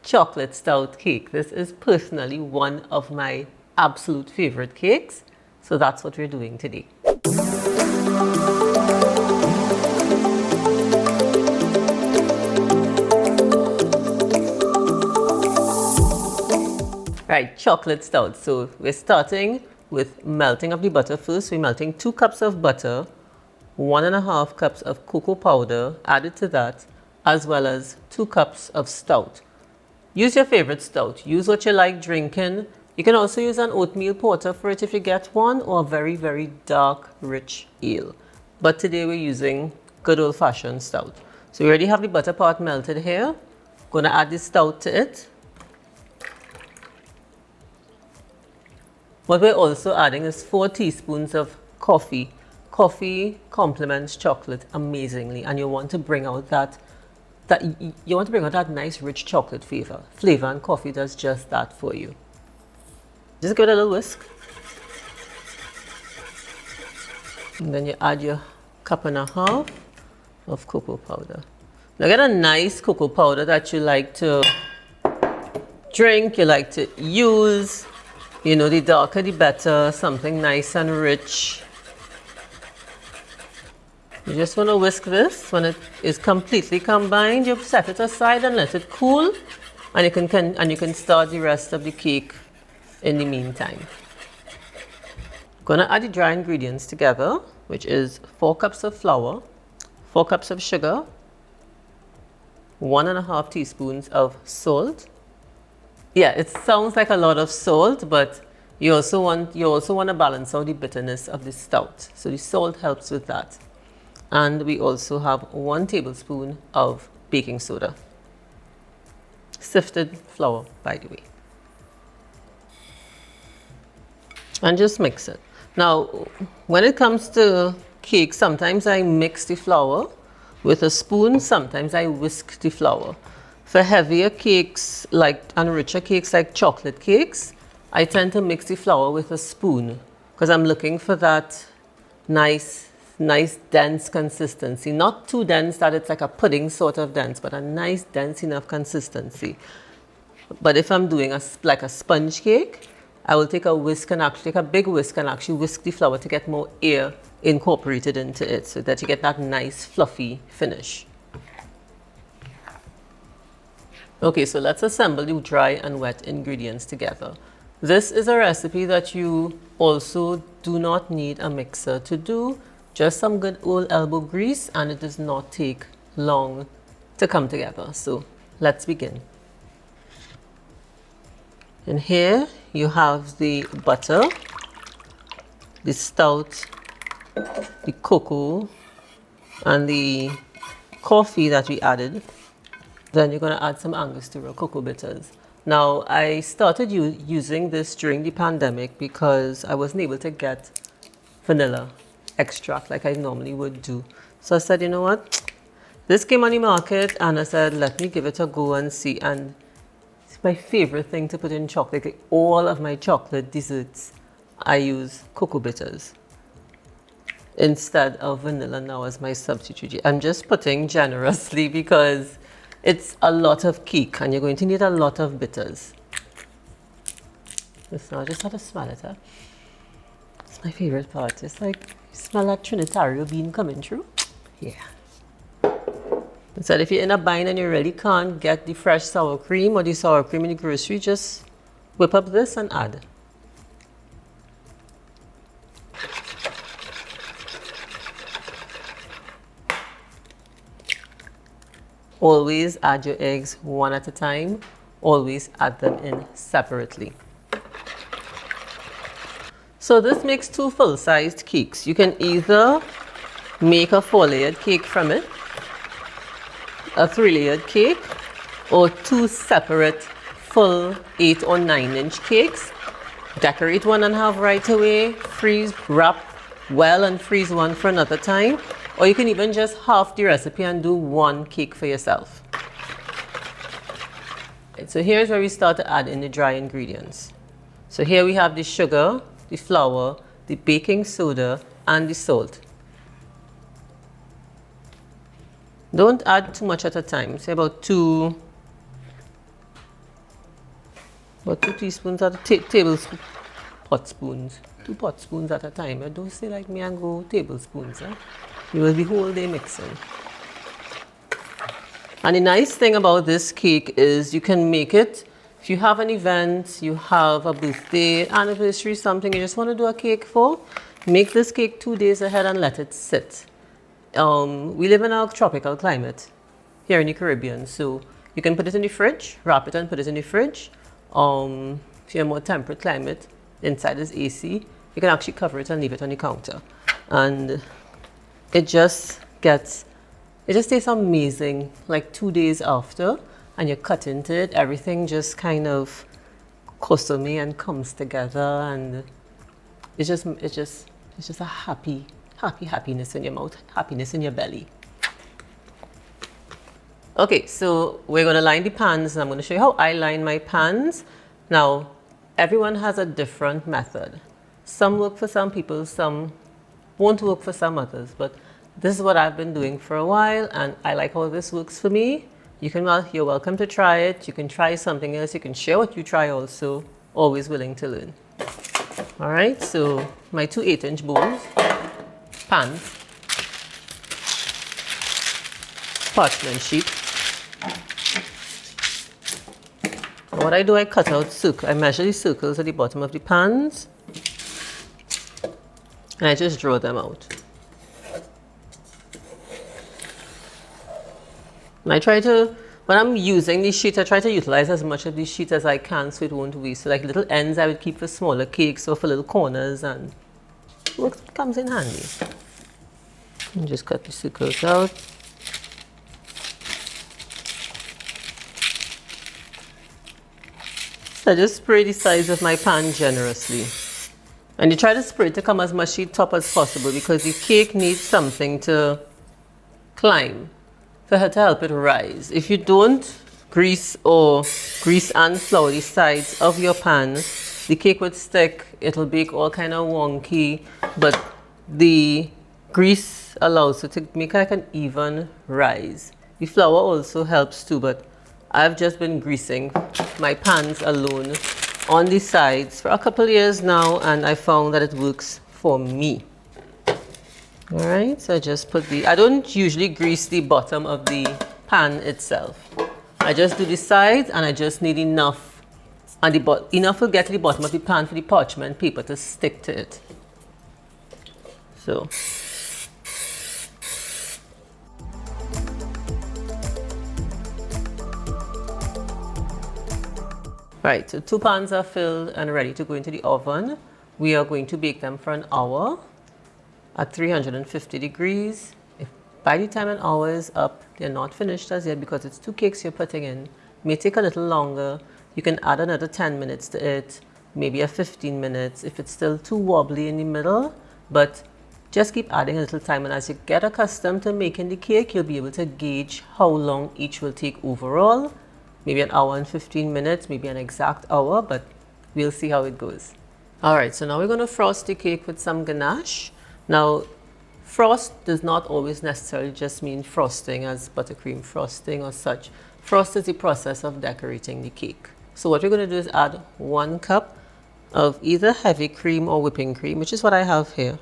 chocolate stout cake. This is personally one of my absolute favorite cakes. So that's what we're doing today. Right, chocolate stout. So we're starting with melting of the butter first. We're melting 2 cups of butter, 1.5 cups of cocoa powder added to that, as well as 2 cups of stout. Use your favorite stout. Use what you like drinking. You can also use an oatmeal porter for it if you get one, or a very, very dark, rich ale. But today we're using good old-fashioned stout. So we already have the butter part melted here. Gonna add the stout to it. What we're also adding is 4 teaspoons of coffee. Coffee complements chocolate amazingly, and you want to bring out that nice rich chocolate flavor, and coffee does just that for you. Just give it a little whisk. And then you add your 1.5 cups of cocoa powder. Now get a nice cocoa powder that you like to drink, you like to use. You know, the darker the better, something nice and rich. You just want to whisk this. When it is completely combined, you set it aside and let it cool, and you can start the rest of the cake in the meantime. Gonna add the dry ingredients together, which is 4 cups of flour, 4 cups of sugar, 1.5 teaspoons of salt. Yeah, it sounds like a lot of salt, but you also want to balance out the bitterness of the stout. So the salt helps with that. And we also have 1 tablespoon of baking soda. Sifted flour, by the way. And just mix it. Now, when it comes to cake, sometimes I mix the flour with a spoon, sometimes I whisk the flour. For heavier cakes and richer cakes like chocolate cakes, I tend to mix the flour with a spoon because I'm looking for that nice dense consistency. Not too dense that it's like a pudding sort of dense, but a nice dense enough consistency. But if I'm doing like a sponge cake, I will take a big whisk and actually whisk the flour to get more air incorporated into it so that you get that nice fluffy finish. Okay, so let's assemble the dry and wet ingredients together. This is a recipe that you also do not need a mixer to do. Just some good old elbow grease, and it does not take long to come together. So let's begin. And here you have the butter, the stout, the cocoa, and the coffee that we added. Then you're going to add some Angostura Cocoa Bitters. Now, I started using this during the pandemic because I wasn't able to get vanilla extract like I normally would do. So I said, you know what? This came on the market, and I said, let me give it a go and see. And it's my favorite thing to put in chocolate. Like all of my chocolate desserts, I use cocoa bitters instead of vanilla now as my substitute. I'm just putting generously because it's a lot of cake and you're going to need a lot of bitters. So I just have to smell it. It's my favorite part. It's like, you smell that Trinitario bean coming through? Yeah. So if you're in a bind and you really can't get the fresh sour cream or the sour cream in the grocery, just whip up this and add. Always add your eggs one at a time. Always add them in separately. So this makes 2 full-sized cakes. You can either make a 4-layered cake from it, a 3-layered cake, or 2 separate full 8 or 9-inch cakes. Decorate one and have right away, wrap well and freeze one for another time. Or you can even just half the recipe and do 1 cake for yourself. So here's where we start to add in the dry ingredients. So here we have the sugar, the flour, the baking soda, and the salt. Don't add too much at a time. Say about 2 But 2 teaspoons at a tablespoon, pot spoons. 2 pot spoons at a time. But don't say like me and go tablespoons. You will be whole day mixing. And the nice thing about this cake is you can make it, if you have an event, you have a birthday, anniversary, something you just want to do a cake for, make this cake 2 days ahead and let it sit. We live in a tropical climate here in the Caribbean, so you can put it in the fridge, wrap it and put it in the fridge. If you're a more temperate climate, inside is AC, you can actually cover it and leave it on the counter. And it just tastes amazing, like 2 days after, and you cut into it, everything just kind of cosome and comes together, and it's just a happiness in your mouth, happiness in your belly. Okay, so we're going to line the pans, and I'm going to show you how I line my pans. Now, everyone has a different method. Some work for some people, some won't work for some others, but this is what I've been doing for a while, and I like how this works for me. You're welcome to try it. You can try something else. You can share what you try also. Always willing to learn. All right, so my 2 8-inch bowls, pans, parchment sheet. What I do, I cut out circles. I measure the circles at the bottom of the pans, and I just draw them out. And when I'm using the sheet, I try to utilize as much of the sheet as I can so it won't waste. So like little ends I would keep for smaller cakes or for little corners, and it comes in handy. And just cut the circles out. So I just spray the sides of my pan generously. And you try to spray it to come as much to the top as possible, because the cake needs something to climb for her to help it rise. If you don't grease and flour the sides of your pan, the cake would stick, it'll bake all kind of wonky, but the grease allows it to make like an even rise. The flour also helps too, but I've just been greasing my pans alone on the sides for a couple years now, and I found that it works for me. All right, so I just I don't usually grease the bottom of the pan itself. I just do the sides, and I just need enough, and enough will get to the bottom of the pan for the parchment paper to stick to it. So. Right, so 2 pans are filled and ready to go into the oven. We are going to bake them for an hour at 350 degrees. If by the time an hour is up, they're not finished as yet because it's 2 cakes you're putting in. It may take a little longer. You can add another 10 minutes to it, maybe a 15 minutes if it's still too wobbly in the middle, but just keep adding a little time, and as you get accustomed to making the cake, you'll be able to gauge how long each will take overall. Maybe an hour and 15 minutes, maybe an exact hour, but we'll see how it goes. All right, so now we're going to frost the cake with some ganache. Now, frost does not always necessarily just mean frosting as buttercream frosting or such. Frost is the process of decorating the cake. So what we're going to do is add 1 cup of either heavy cream or whipping cream, which is what I have here.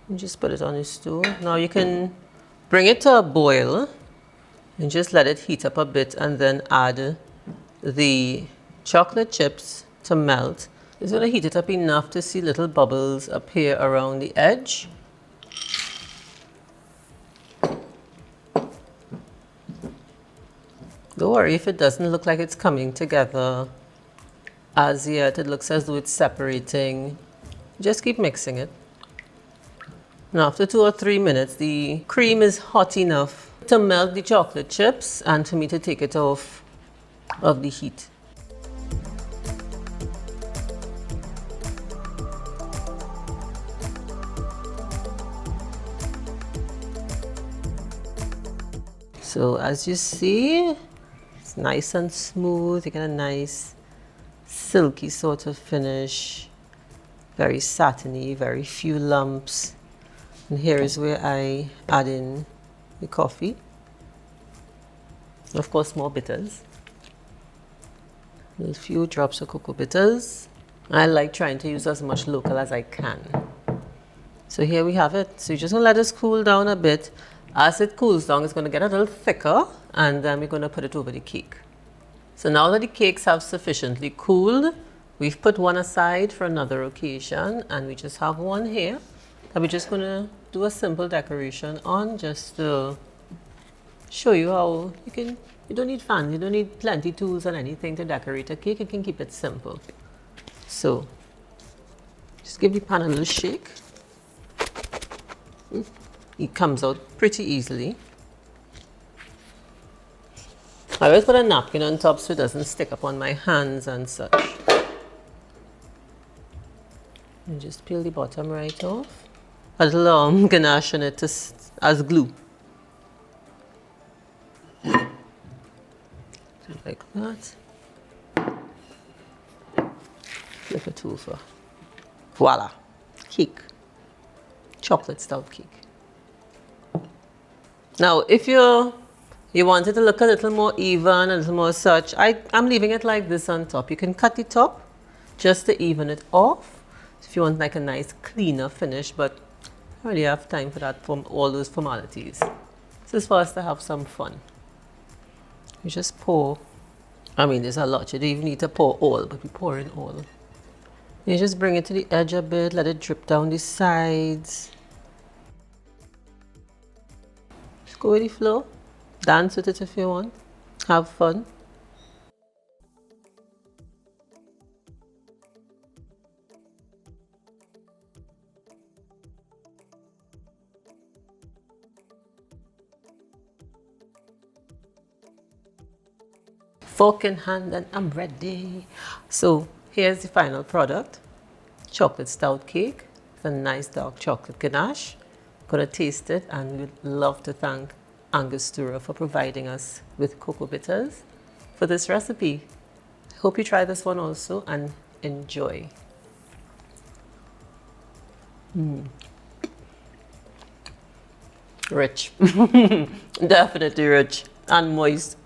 And just put it on the stove. Now you can bring it to a boil and just let it heat up a bit, and then add the chocolate chips to melt. Just going to heat it up enough to see little bubbles appear around the edge. Don't worry if it doesn't look like it's coming together as yet. It looks as though it's separating. Just keep mixing it. Now after 2 or 3 minutes, the cream is hot enough to melt the chocolate chips and for me to take it off of the heat. So as you see, it's nice and smooth. You get a nice silky sort of finish, very satiny, very few lumps. And here is where I add in the coffee, and of course more bitters. A few drops of cocoa bitters. I like trying to use as much local as I can. So here we have it. So you're just going to let this cool down a bit. As it cools down, it's going to get a little thicker, and then we're going to put it over the cake. So now that the cakes have sufficiently cooled, we've put one aside for another occasion, and we just have one here that we're just going to do a simple decoration on, just to show you how you don't need fans, you don't need plenty tools and anything to decorate a cake. You can keep it simple. So just give the pan a little shake. It comes out pretty easily. I always put a napkin on top so it doesn't stick up on my hands and such. And just peel the bottom right off. A little ganache in it as glue. Like that. Flip it over. Voila! Cake. Chocolate stout cake. Now, if you want it to look a little more even, a little more such, I'm leaving it like this on top. You can cut the top just to even it off if you want like a nice cleaner finish, but I don't really have time for that, from all those formalities. This is for us to have some fun. You just pour. I mean, there's a lot. You don't even need to pour all, but we pour in all. You just bring it to the edge a bit, let it drip down the sides. Just go with the flow. Dance with it if you want. Have fun. Fork in hand and I'm ready. So here's the final product. Chocolate stout cake with a nice dark chocolate ganache. Gonna taste it, and we'd love to thank Angostura for providing us with cocoa bitters for this recipe. Hope you try this one also and enjoy. Rich. Definitely rich and moist.